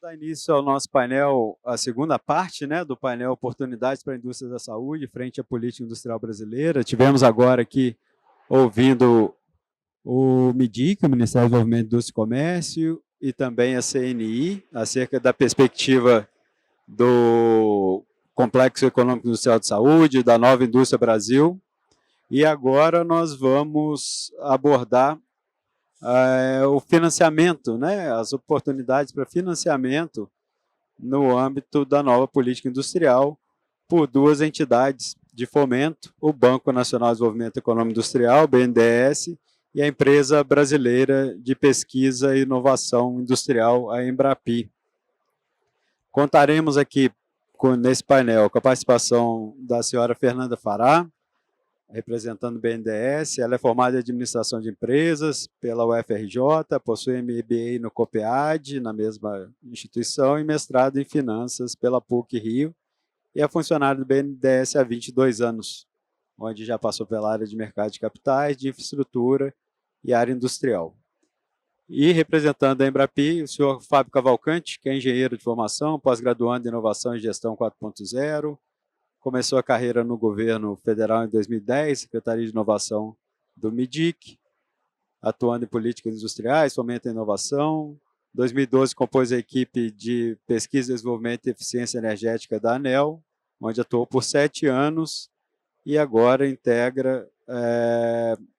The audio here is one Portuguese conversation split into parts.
Dar início ao nosso painel, a segunda parte, né, do painel Oportunidades para a Indústria da Saúde, frente à política industrial brasileira. Tivemos agora aqui ouvindo o MIDIC, o Ministério do Desenvolvimento, Indústria e Comércio, e também a CNI, acerca da perspectiva do Complexo Econômico Industrial de Saúde, da Nova Indústria Brasil. E agora nós vamos abordar o financiamento, né, as oportunidades para financiamento no âmbito da nova política industrial por duas entidades de fomento, o Banco Nacional de Desenvolvimento Econômico Industrial, BNDES, e a Empresa Brasileira de Pesquisa e Inovação Industrial, a Embrapi. Contaremos aqui, nesse painel, com a participação da senhora Fernanda Fará, representando o BNDES. Ela é formada em Administração de Empresas pela UFRJ, possui MBA no COPEAD, na mesma instituição, e mestrado em Finanças pela PUC-Rio, e é funcionária do BNDES há 22 anos, onde já passou pela área de mercado de capitais, de infraestrutura e área industrial. E representando a Embrapi, o senhor Fábio Cavalcante, que é engenheiro de formação, pós-graduando em Inovação e Gestão 4.0, começou a carreira no governo federal em 2010, Secretaria de Inovação do MIDIC, atuando em políticas industriais, fomento à inovação. Em 2012, compôs a equipe de pesquisa, desenvolvimento e eficiência energética da ANEEL, onde atuou por 7 anos, e agora integra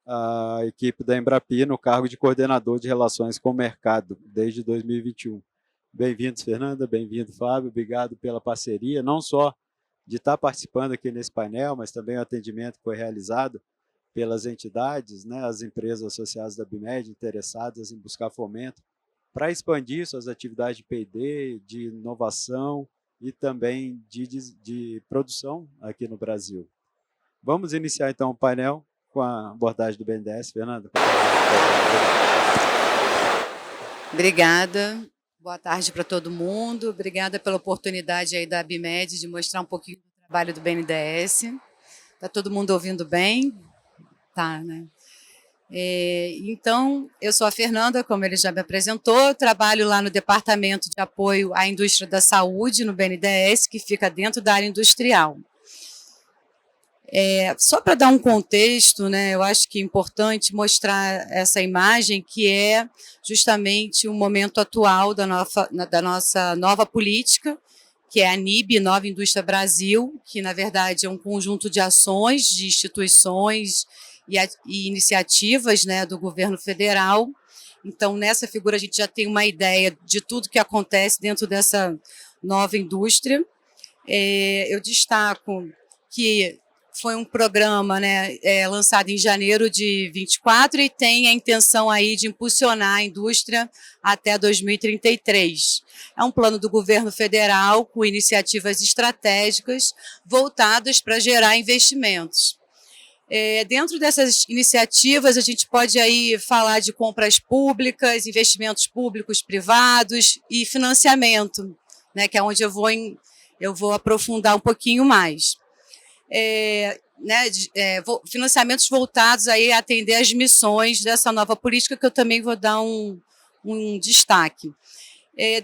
a equipe da Embrapi no cargo de coordenador de relações com o mercado, desde 2021. Bem-vindos, Fernanda, bem-vindo, Fábio, obrigado pela parceria, não só de estar participando aqui nesse painel, mas também o atendimento que foi realizado pelas entidades, né, as empresas associadas da BIMED, interessadas em buscar fomento para expandir suas atividades de P&D, de inovação e também de produção aqui no Brasil. Vamos iniciar, então, o painel com a abordagem do BNDES. Fernanda. Obrigada. Boa tarde para todo mundo. Obrigada pela oportunidade aí da BIMED de mostrar um pouquinho do trabalho do BNDES. Está todo mundo ouvindo bem? Tá, né? Então, eu sou a Fernanda, como ele já me apresentou, trabalho lá no Departamento de Apoio à Indústria da Saúde, no BNDES, que fica dentro da área industrial. Só para dar um contexto, né, eu acho que é importante mostrar essa imagem, que é justamente o momento atual da nossa nova política, que é a NIB, Nova Indústria Brasil, que, na verdade, é um conjunto de ações, de instituições e iniciativas, né, do governo federal. Então, nessa figura, a gente já tem uma ideia de tudo que acontece dentro dessa nova indústria. Eu destaco que foi um programa, né, lançado em janeiro de 24 e tem a intenção aí de impulsionar a indústria até 2033. É um plano do governo federal com iniciativas estratégicas voltadas para gerar investimentos. Dentro dessas iniciativas, a gente pode aí falar de compras públicas, investimentos públicos, privados e financiamento, né, que é onde eu vou aprofundar um pouquinho mais. Financiamentos voltados aí a atender as missões dessa nova política, que eu também vou dar um destaque.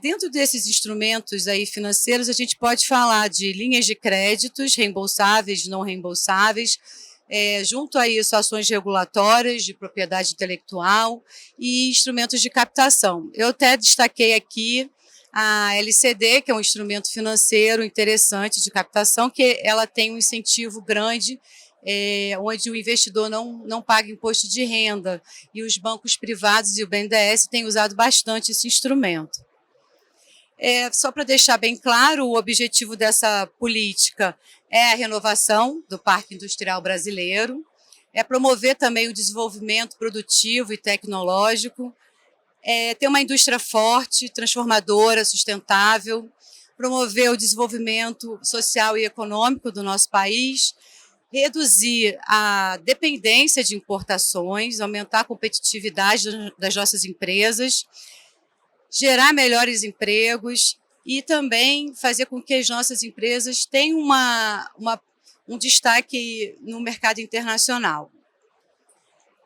Dentro desses instrumentos aí financeiros, a gente pode falar de linhas de créditos, reembolsáveis, não reembolsáveis, junto a isso, ações regulatórias de propriedade intelectual e instrumentos de captação. Eu até destaquei aqui a LCD, que é um instrumento financeiro interessante de captação, que ela tem um incentivo grande, onde o investidor não paga imposto de renda, e os bancos privados e o BNDES têm usado bastante esse instrumento. Só para deixar bem claro, o objetivo dessa política é a renovação do parque industrial brasileiro, é promover também o desenvolvimento produtivo e tecnológico, ter uma indústria forte, transformadora, sustentável, promover o desenvolvimento social e econômico do nosso país, reduzir a dependência de importações, aumentar a competitividade das nossas empresas, gerar melhores empregos e também fazer com que as nossas empresas tenham um destaque no mercado internacional.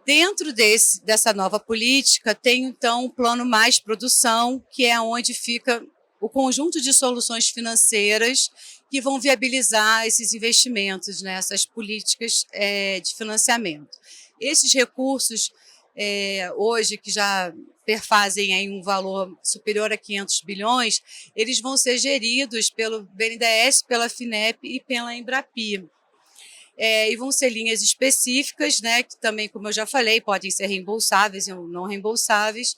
Dentro dessa nova política, tem, então, um plano Mais Produção, que é onde fica o conjunto de soluções financeiras que vão viabilizar esses investimentos, né, essas políticas de financiamento. Esses recursos, hoje, que já perfazem aí um valor superior a 500 bilhões, eles vão ser geridos pelo BNDES, pela FINEP e pela Embrapi. E vão ser linhas específicas, né, que também, como eu já falei, podem ser reembolsáveis ou não reembolsáveis,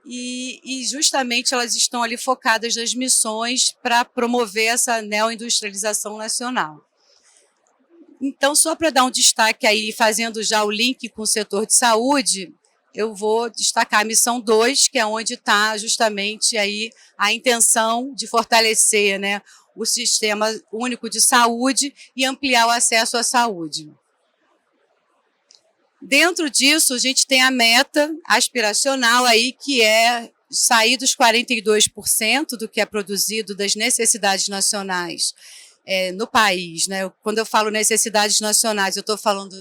e justamente elas estão ali focadas nas missões para promover essa neoindustrialização nacional. Então, só para dar um destaque aí, fazendo já o link com o setor de saúde, eu vou destacar a missão 2, que é onde está justamente aí a intenção de fortalecer, né, o Sistema Único de Saúde e ampliar o acesso à saúde. Dentro disso, a gente tem a meta aspiracional aí, que é sair dos 42% do que é produzido das necessidades nacionais no país, né? Quando eu falo necessidades nacionais, eu estou falando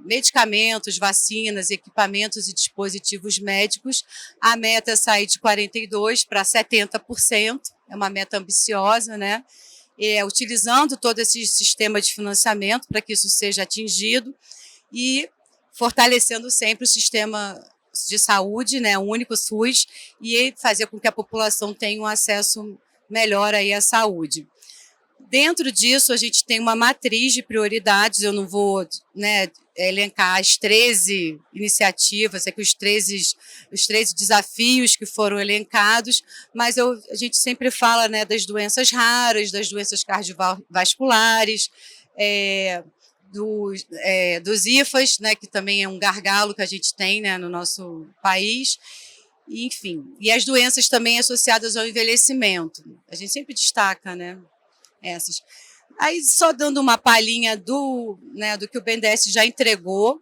medicamentos, vacinas, equipamentos e dispositivos médicos. A meta é sair de 42% para 70%, é uma meta ambiciosa, né? Utilizando todo esse sistema de financiamento para que isso seja atingido e fortalecendo sempre o sistema de saúde, né, o único SUS, e fazer com que a população tenha um acesso melhor aí à saúde. Dentro disso, a gente tem uma matriz de prioridades, eu não vou, né, elencar as 13 iniciativas, aqui os 13 desafios que foram elencados, mas a gente sempre fala, né, das doenças raras, das doenças cardiovasculares, dos IFAs, né, que também é um gargalo que a gente tem, né, no nosso país, enfim. E as doenças também associadas ao envelhecimento. A gente sempre destaca, né, essas. Aí, só dando uma palhinha do que o BNDES já entregou,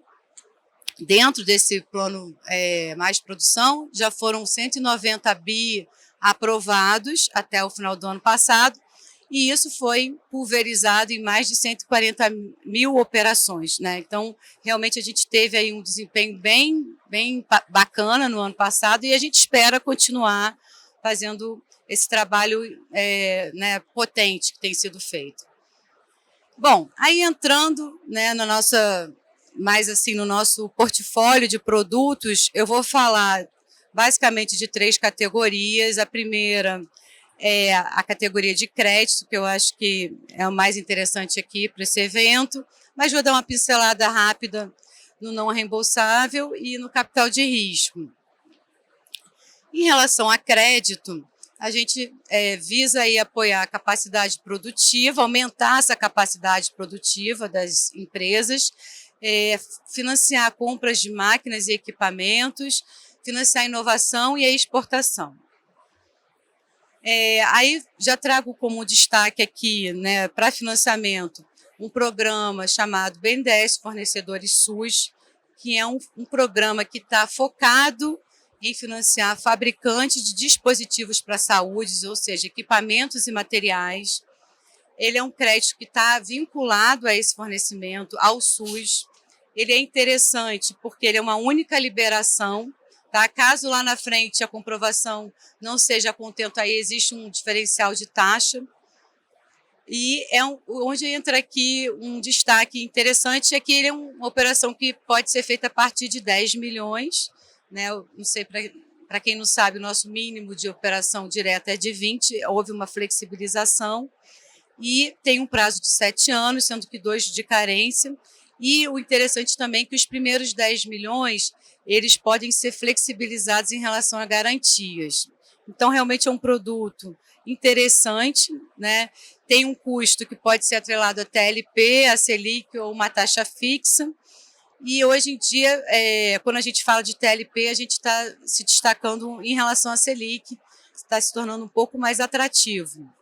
dentro desse plano Mais Produção, já foram 190 bi aprovados até o final do ano passado, e isso foi pulverizado em mais de 140 mil operações, né? Então, realmente, a gente teve aí um desempenho bem bacana no ano passado, e a gente espera continuar fazendo esse trabalho né, potente que tem sido feito. Bom, aí entrando, né, mais assim, no nosso portfólio de produtos, eu vou falar basicamente de 3 categorias. A primeira é a categoria de crédito, que eu acho que é o mais interessante aqui para esse evento, mas vou dar uma pincelada rápida no não reembolsável e no capital de risco. Em relação a crédito, a gente visa aí apoiar a capacidade produtiva, aumentar essa capacidade produtiva das empresas, financiar compras de máquinas e equipamentos, financiar a inovação e a exportação. Aí já trago como destaque aqui, né, para financiamento, um programa chamado BNDES Fornecedores SUS, que é um programa que está focado em financiar fabricantes de dispositivos para a saúde, ou seja, equipamentos e materiais. Ele é um crédito que está vinculado a esse fornecimento, ao SUS. Ele é interessante porque ele é uma única liberação. Tá? Caso lá na frente a comprovação não seja contento, aí existe um diferencial de taxa. E onde entra aqui um destaque interessante é que ele é uma operação que pode ser feita a partir de 10 milhões. Né? Eu não sei, para quem não sabe, o nosso mínimo de operação direta é de 20, houve uma flexibilização e tem um prazo de 7 anos, sendo que 2 de carência. E o interessante também é que os primeiros 10 milhões eles podem ser flexibilizados em relação a garantias. Então, realmente é um produto interessante, né? Tem um custo que pode ser atrelado a TLP, a Selic ou uma taxa fixa. E hoje em dia, quando a gente fala de TLP, a gente está se destacando em relação à Selic, está se tornando um pouco mais atrativo.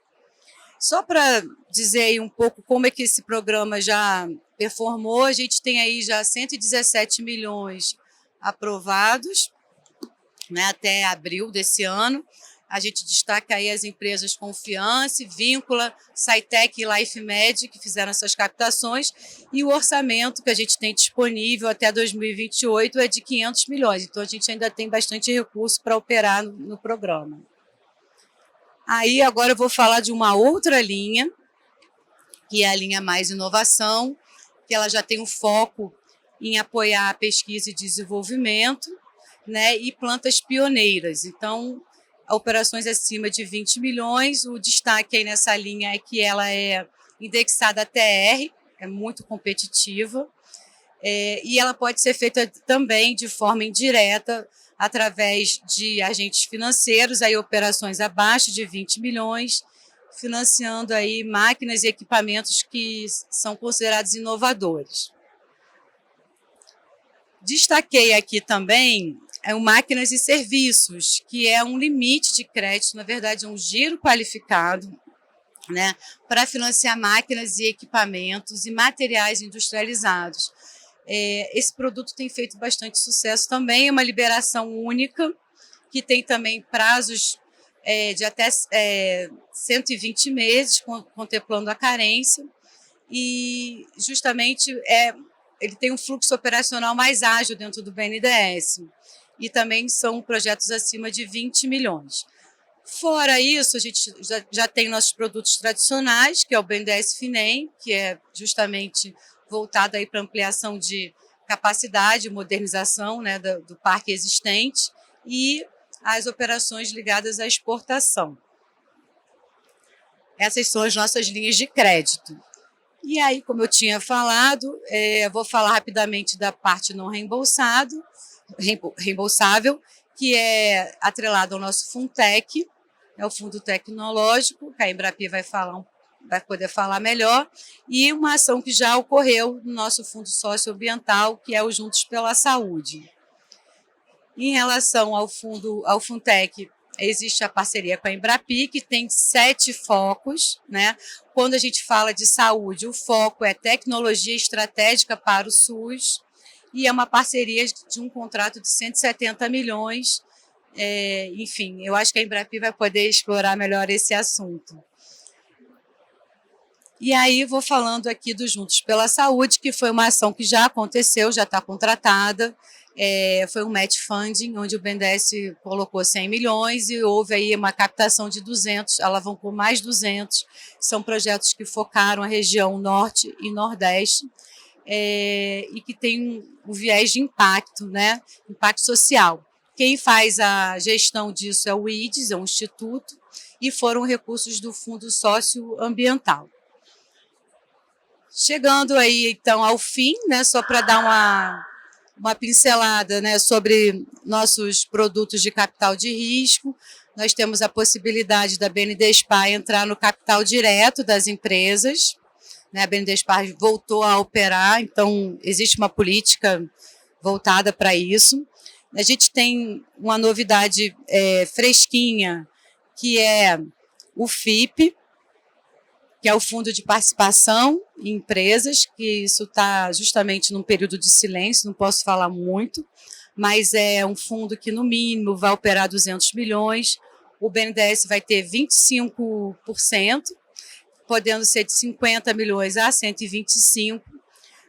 Só para dizer aí um pouco como é que esse programa já performou, a gente tem aí já 117 milhões aprovados, né, até abril desse ano. A gente destaca aí as empresas Confiance, Víncula, Saitec e LifeMed, que fizeram essas captações, e o orçamento que a gente tem disponível até 2028 é de 500 milhões, então a gente ainda tem bastante recurso para operar no programa. Aí agora eu vou falar de uma outra linha, que é a linha Mais Inovação, que ela já tem um foco em apoiar a pesquisa e desenvolvimento, né, e plantas pioneiras. Então, operações acima de 20 milhões, o destaque aí nessa linha é que ela é indexada a TR, é muito competitiva, e ela pode ser feita também de forma indireta, através de agentes financeiros, aí operações abaixo de 20 milhões, financiando aí máquinas e equipamentos que são considerados inovadores. Destaquei aqui também o máquinas e serviços, que é um limite de crédito, na verdade é um giro qualificado, né, para financiar máquinas e equipamentos e materiais industrializados. Esse produto tem feito bastante sucesso também, é uma liberação única, que tem também prazos de até 120 meses, contemplando a carência, e justamente ele tem um fluxo operacional mais ágil dentro do BNDES, e também são projetos acima de 20 milhões. Fora isso, a gente já tem nossos produtos tradicionais, que é o BNDES Finem, que é justamente voltado para ampliação de capacidade, modernização, né, do parque existente, e as operações ligadas à exportação. Essas são as nossas linhas de crédito. E aí, como eu tinha falado, vou falar rapidamente da parte não reembolsável, que é atrelado ao nosso Fundtec, é o Fundo Tecnológico, que a Embrapi vai poder falar melhor, e uma ação que já ocorreu no nosso Fundo Socioambiental, que é o Juntos pela Saúde. Em relação ao Fundtec, existe a parceria com a Embrapi, que tem 7 focos, né? Quando a gente fala de saúde, o foco é tecnologia estratégica para o SUS, e é uma parceria de um contrato de 170 milhões. Enfim, eu acho que a Embrapi vai poder explorar melhor esse assunto. E aí vou falando aqui do Juntos pela Saúde, que foi uma ação que já aconteceu, já está contratada. Foi um match funding, onde o BNDES colocou 100 milhões e houve aí uma captação de 200, alavancou mais 200. São projetos que focaram a região norte e nordeste, e que tem um viés de impacto, né? Impacto social. Quem faz a gestão disso é o IDES, é um instituto, e foram recursos do Fundo Socioambiental. Chegando aí, então, ao fim, né, só para dar uma pincelada, né, sobre nossos produtos de capital de risco, nós temos a possibilidade da BNDESPar entrar no capital direto das empresas, né, a BNDESPar voltou a operar, então existe uma política voltada para isso. A gente tem uma novidade fresquinha, que é o FIP, que é o Fundo de Participação em Empresas, que isso está justamente num período de silêncio, não posso falar muito, mas é um fundo que, no mínimo, vai operar 200 milhões, o BNDES vai ter 25%, podendo ser de 50 milhões a 125.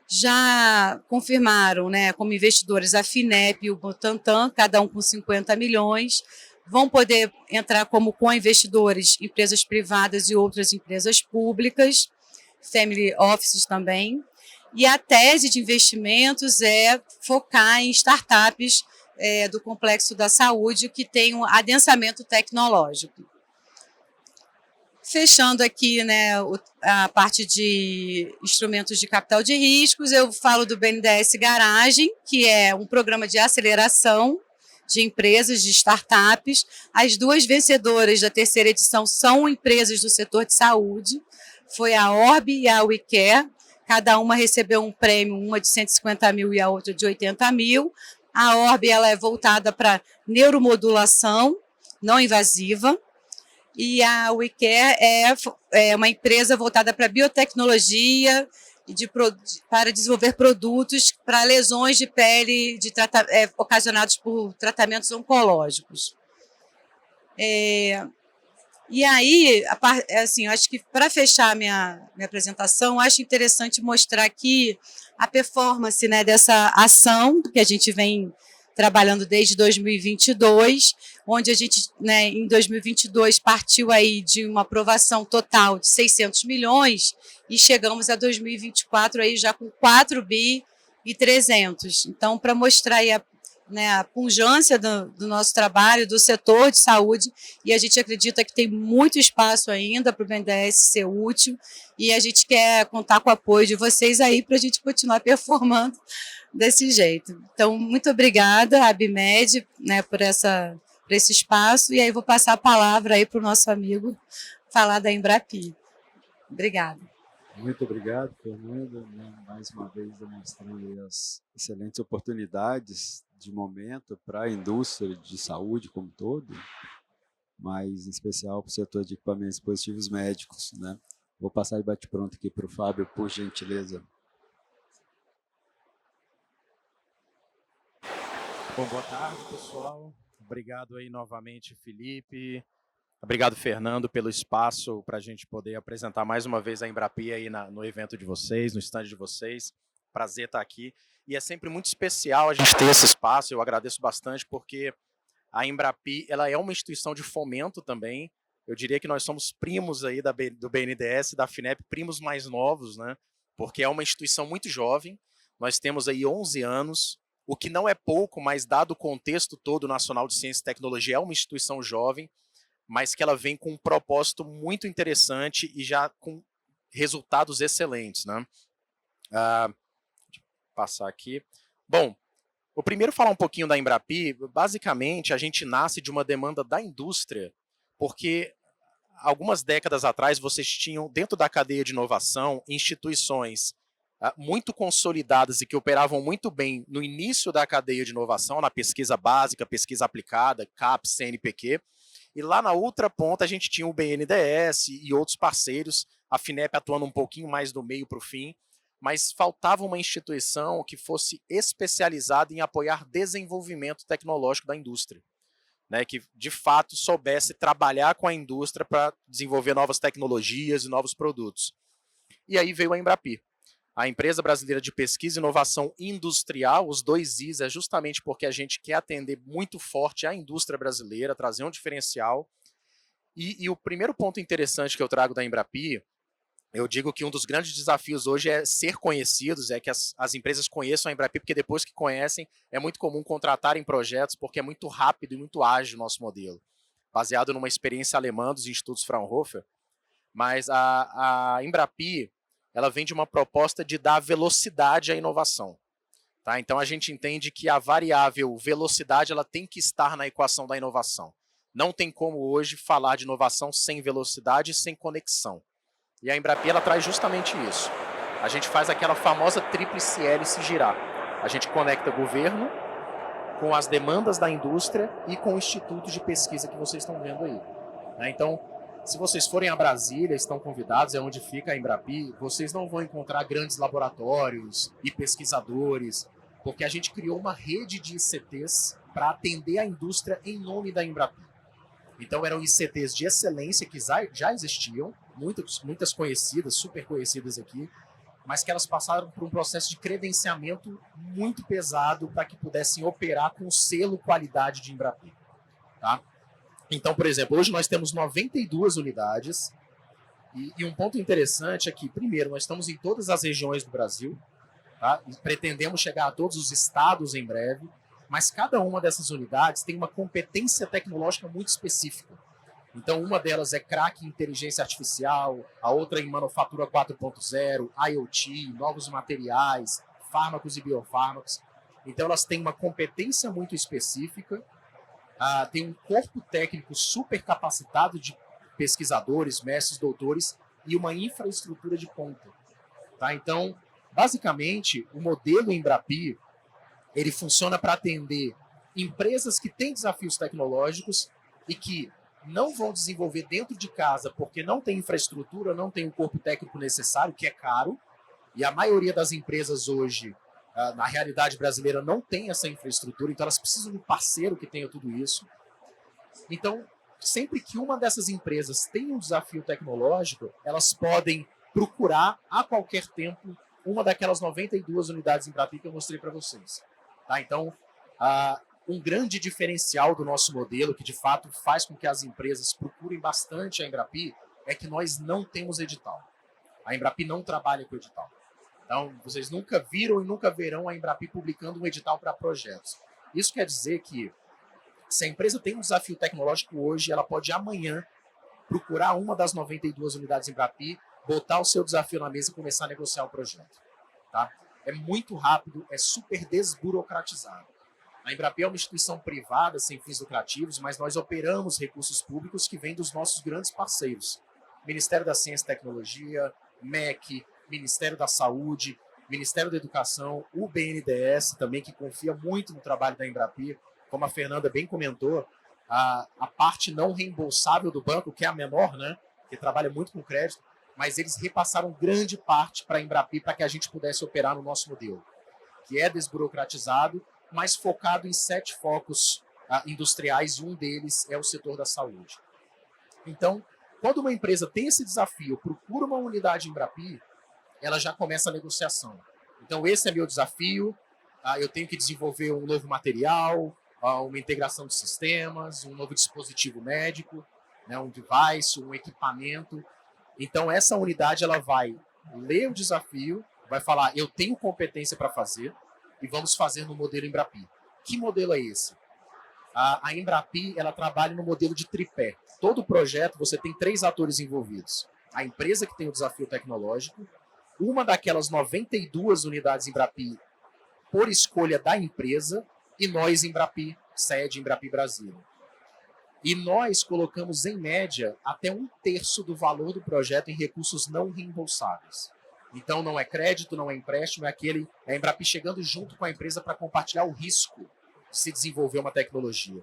Já confirmaram, né, como investidores a FINEP e o Butantan, cada um com 50 milhões, vão poder entrar como co-investidores empresas privadas e outras empresas públicas, family offices também, e a tese de investimentos é focar em startups do complexo da saúde que tem um adensamento tecnológico. Fechando aqui, né, a parte de instrumentos de capital de riscos, eu falo do BNDES Garagem, que é um programa de aceleração de empresas, de startups. As 2 vencedoras da 3ª edição são empresas do setor de saúde, foi a Orb e a WeCare, cada uma recebeu um prêmio, uma de 150 mil e a outra de 80 mil. A Orb ela é voltada para neuromodulação não invasiva, e a WeCare é uma empresa voltada para biotecnologia e para desenvolver produtos para lesões de pele ocasionados por tratamentos oncológicos. E aí, assim, eu acho que para fechar minha apresentação, acho interessante mostrar aqui a performance, né, dessa ação que a gente vem trabalhando desde 2022, onde a gente, né, em 2022 partiu aí de uma aprovação total de 600 milhões e chegamos a 2024 aí já com 4 bi e 300. Então, para mostrar aí a pujança do nosso trabalho, do setor de saúde, e a gente acredita que tem muito espaço ainda para o BNDES ser útil, e a gente quer contar com o apoio de vocês aí para a gente continuar performando desse jeito. Então, muito obrigada, Abimed, né, por esse espaço, e aí vou passar a palavra aí para o nosso amigo falar da Embrapi. Obrigada. Muito obrigado, Fernanda, né, mais uma vez demonstrando as excelentes oportunidades de momento para a indústria de saúde como um todo, mas em especial para o setor de equipamentos e dispositivos médicos, né? Vou passar de bate-pronto aqui para o Fábio, por gentileza. Bom, boa tarde, pessoal. Obrigado aí novamente, Felipe. Obrigado, Fernando, pelo espaço para a gente poder apresentar mais uma vez a Embrapi aí no evento de vocês, no stand de vocês. Prazer estar aqui. E é sempre muito especial a gente ter esse espaço. Eu agradeço bastante porque a Embrapi ela é uma instituição de fomento também. Eu diria que nós somos primos aí do BNDES, da FINEP, primos mais novos, né? Porque é uma instituição muito jovem. Nós temos aí 11 anos, o que não é pouco, mas dado o contexto todo nacional de ciência e tecnologia, é uma instituição jovem, mas que ela vem com um propósito muito interessante e já com resultados excelentes, né? Deixa eu passar aqui. Bom, o primeiro falar um pouquinho da Embrapi, basicamente a gente nasce de uma demanda da indústria, porque algumas décadas atrás vocês tinham dentro da cadeia de inovação instituições muito consolidadas e que operavam muito bem no início da cadeia de inovação, na pesquisa básica, pesquisa aplicada, CAPES, CNPq, e lá na outra ponta a gente tinha o BNDES e outros parceiros, a FINEP atuando um pouquinho mais do meio para o fim, mas faltava uma instituição que fosse especializada em apoiar desenvolvimento tecnológico da indústria, né, que de fato soubesse trabalhar com a indústria para desenvolver novas tecnologias e novos produtos. E aí veio a Embrapi, a Empresa Brasileira de Pesquisa e Inovação Industrial, os 2 Is, é justamente porque a gente quer atender muito forte a indústria brasileira, trazer um diferencial. E o primeiro ponto interessante que eu trago da Embrapi, eu digo que um dos grandes desafios hoje é ser conhecidos, é que as empresas conheçam a Embrapi, porque depois que conhecem, é muito comum contratarem projetos, porque é muito rápido e muito ágil o nosso modelo, baseado numa experiência alemã dos institutos Fraunhofer. Mas a Embrapi, ela vem de uma proposta de dar velocidade à inovação. Tá? Então a gente entende que a variável velocidade ela tem que estar na equação da inovação. Não tem como hoje falar de inovação sem velocidade e sem conexão. E a Embrapi ela traz justamente isso. A gente faz aquela famosa tríplice hélice girar. A gente conecta governo com as demandas da indústria e com o instituto de pesquisa que vocês estão vendo aí. Então, se vocês forem a Brasília, estão convidados, é onde fica a Embrapi, vocês não vão encontrar grandes laboratórios e pesquisadores, porque a gente criou uma rede de ICTs para atender a indústria em nome da Embrapi. Então eram ICTs de excelência que já existiam, muitas conhecidas, super conhecidas aqui, mas que elas passaram por um processo de credenciamento muito pesado para que pudessem operar com o selo qualidade de Embrapi. Tá? Então, por exemplo, hoje nós temos 92 unidades e um ponto interessante é que, primeiro, nós estamos em todas as regiões do Brasil, tá? E pretendemos chegar a todos os estados em breve, mas cada uma dessas unidades tem uma competência tecnológica muito específica. Então, uma delas é crack em inteligência artificial, a outra em manufatura 4.0, IoT, novos materiais, fármacos e biofármacos. Então, elas têm uma competência muito específica, tem um corpo técnico super capacitado de pesquisadores, mestres, doutores e uma infraestrutura de ponta. Tá? Então, basicamente, o modelo Embrapi ele funciona para atender empresas que têm desafios tecnológicos e que não vão desenvolver dentro de casa porque não tem infraestrutura, não tem o corpo técnico necessário, que é caro, e a maioria das empresas hoje na realidade brasileira não tem essa infraestrutura, então elas precisam de um parceiro que tenha tudo isso. Então, sempre que uma dessas empresas tem um desafio tecnológico, elas podem procurar a qualquer tempo uma daquelas 92 unidades Embrapi que eu mostrei para vocês. Tá? Então, Um grande diferencial do nosso modelo, que de fato faz com que as empresas procurem bastante a Embrapi, é que nós não temos edital. A Embrapi não trabalha com edital. Então, vocês nunca viram e nunca verão a Embrapi publicando um edital para projetos. Isso quer dizer que, se a empresa tem um desafio tecnológico hoje, ela pode amanhã procurar uma das 92 unidades Embrapi, botar o seu desafio na mesa e começar a negociar o projeto. Tá? É muito rápido, é super desburocratizado. A Embrapi é uma instituição privada, sem fins lucrativos, mas nós operamos recursos públicos que vêm dos nossos grandes parceiros. Ministério da Ciência e Tecnologia, MEC, Ministério da Saúde, Ministério da Educação, o BNDES também, que confia muito no trabalho da Embrapi. Como a Fernanda bem comentou, a parte não reembolsável do banco, que é a menor, né, que trabalha muito com crédito, mas eles repassaram grande parte para a Embrapi para que a gente pudesse operar no nosso modelo, que é desburocratizado, mas focado em 7 focos industriais, e um deles é o setor da saúde. Então, quando uma empresa tem esse desafio, procura uma unidade Embrapi, ela já começa a negociação. Então, esse é meu desafio, eu tenho que desenvolver um novo material, uma integração de sistemas, um novo dispositivo médico, né, um device, um equipamento. Então, essa unidade ela vai ler o desafio, vai falar, eu tenho competência para fazer, e vamos fazer no modelo Embrapi. Que modelo é esse? A Embrapi ela trabalha no modelo de tripé. Todo projeto você tem 3 atores envolvidos. A empresa que tem o desafio tecnológico, uma daquelas 92 unidades Embrapi por escolha da empresa, e nós Embrapi, sede Embrapi Brasil. E nós colocamos em média até 1/3 do valor do projeto em recursos não reembolsáveis. Então não é crédito, não é empréstimo, é a Embrapi chegando junto com a empresa para compartilhar o risco de se desenvolver uma tecnologia.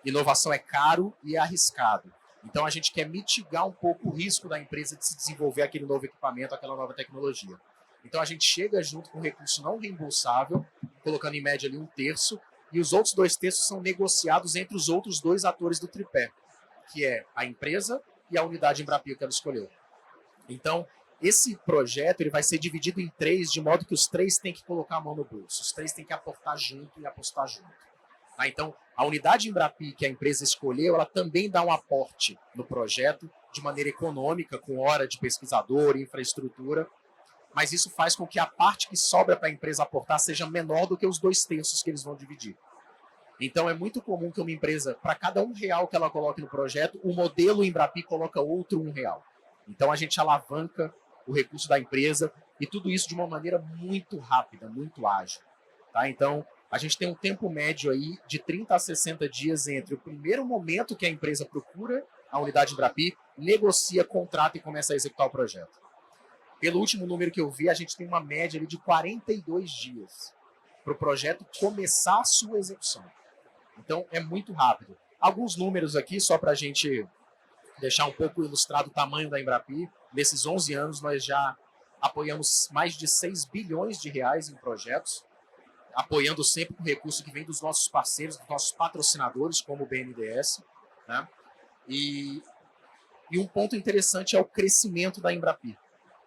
Inovação é caro e é arriscado. Então a gente quer mitigar um pouco o risco da empresa de se desenvolver aquele novo equipamento, aquela nova tecnologia. Então a gente chega junto com recurso não reembolsável, colocando em média ali 1/3, e os outros 2/3 são negociados entre os outros 2 atores do tripé, que é a empresa e a unidade Embrapi que ela escolheu. Então, esse projeto ele vai ser dividido em 3, de modo que os 3 têm que colocar a mão no bolso, os 3 têm que aportar junto e apostar junto. Então, a unidade Embrapi que a empresa escolheu, ela também dá um aporte no projeto de maneira econômica, com hora de pesquisador, infraestrutura, mas isso faz com que a parte que sobra para a empresa aportar seja menor do que os 2/3 que eles vão dividir. Então, é muito comum que uma empresa, para cada R$1 que ela coloque no projeto, o modelo Embrapi coloca outro R$1. Então, a gente alavanca o recurso da empresa, e tudo isso de uma maneira muito rápida, muito ágil. Tá? Então, a gente tem um tempo médio aí de 30 a 60 dias entre o primeiro momento que a empresa procura a unidade Embrapi, negocia, contrata e começa a executar o projeto. Pelo último número que eu vi, a gente tem uma média ali de 42 dias para o projeto começar a sua execução. Então, é muito rápido. Alguns números aqui, só para a gente deixar um pouco ilustrado o tamanho da Embrapi. Nesses 11 anos, nós já apoiamos mais de 6 bilhões de reais em projetos, apoiando sempre com recurso que vem dos nossos parceiros, dos nossos patrocinadores, como o BNDES. Né? E um ponto interessante é o crescimento da Embrapi.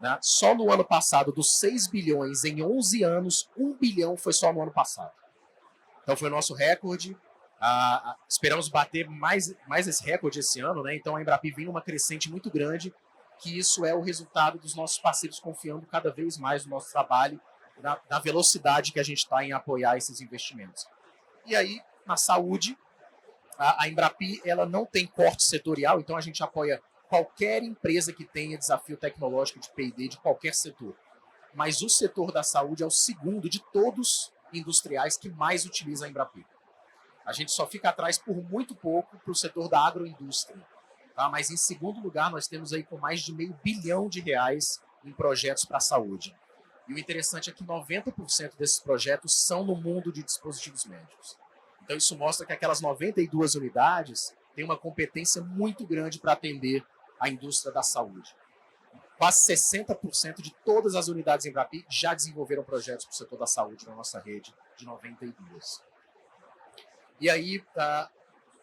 Né? Só no ano passado, dos 6 bilhões em 11 anos, 1 bilhão foi só no ano passado. Então foi o nosso recorde. Esperamos bater mais esse recorde esse ano, né? Então a Embrapi vem numa crescente muito grande, que isso é o resultado dos nossos parceiros confiando cada vez mais no nosso trabalho, da velocidade que a gente está em apoiar esses investimentos. E aí, na saúde, a Embrapi ela não tem corte setorial, então a gente apoia qualquer empresa que tenha desafio tecnológico de P&D de qualquer setor. Mas o setor da saúde é o segundo de todos industriais que mais utiliza a Embrapi. A gente só fica atrás por muito pouco para o setor da agroindústria. Tá? Mas em segundo lugar, nós temos aí com mais de R$500 bilhão em projetos para a saúde. E o interessante é que 90% desses projetos são no mundo de dispositivos médicos. Então isso mostra que aquelas 92 unidades têm uma competência muito grande para atender a indústria da saúde. Quase 60% de todas as unidades Embrapi já desenvolveram projetos para o setor da saúde na nossa rede de 92. E aí,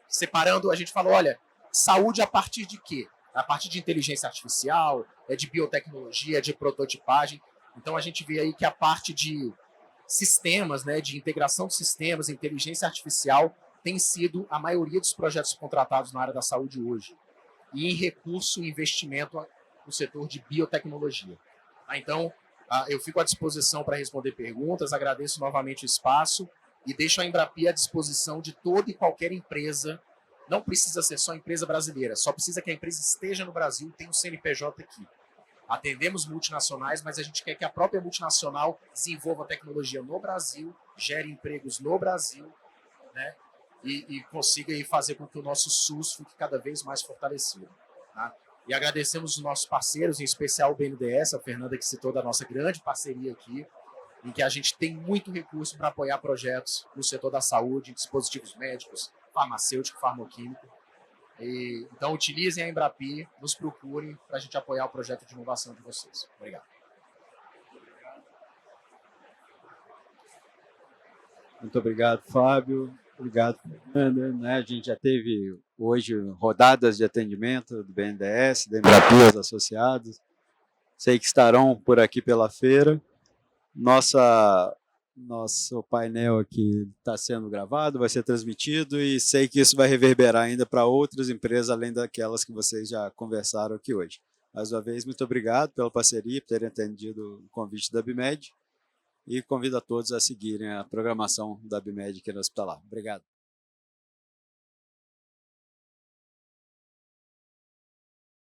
separando, a gente falou, olha, saúde a partir de quê? A partir de inteligência artificial, de biotecnologia, de prototipagem. Então a gente vê aí que a parte de sistemas, né, de integração de sistemas, inteligência artificial, tem sido a maioria dos projetos contratados na área da saúde hoje. E em recurso e investimento no setor de biotecnologia. Então, eu fico à disposição para responder perguntas, agradeço novamente o espaço e deixo a Embrapia à disposição de toda e qualquer empresa. Não precisa ser só empresa brasileira, só precisa que a empresa esteja no Brasil e tenha um CNPJ aqui. Atendemos multinacionais, mas a gente quer que a própria multinacional desenvolva tecnologia no Brasil, gere empregos no Brasil, né? E consiga aí fazer com que o nosso SUS fique cada vez mais fortalecido. Tá? E agradecemos os nossos parceiros, em especial o BNDES, a Fernanda que citou da nossa grande parceria aqui, em que a gente tem muito recurso para apoiar projetos no setor da saúde, dispositivos médicos, farmacêutico, farmoquímico. Então, utilizem a Embrapi, nos procurem para a gente apoiar o projeto de inovação de vocês. Obrigado. Muito obrigado, Fábio. Obrigado, Fernanda. Né? A gente já teve hoje rodadas de atendimento do BNDES, da Embrapi, os associados. Sei que estarão por aqui pela feira. Nosso painel aqui está sendo gravado, vai ser transmitido e sei que isso vai reverberar ainda para outras empresas, além daquelas que vocês já conversaram aqui hoje. Mais uma vez, muito obrigado pela parceria, por terem atendido o convite da ABMED e convido a todos a seguirem a programação da ABMED aqui no Hospitalar. Obrigado.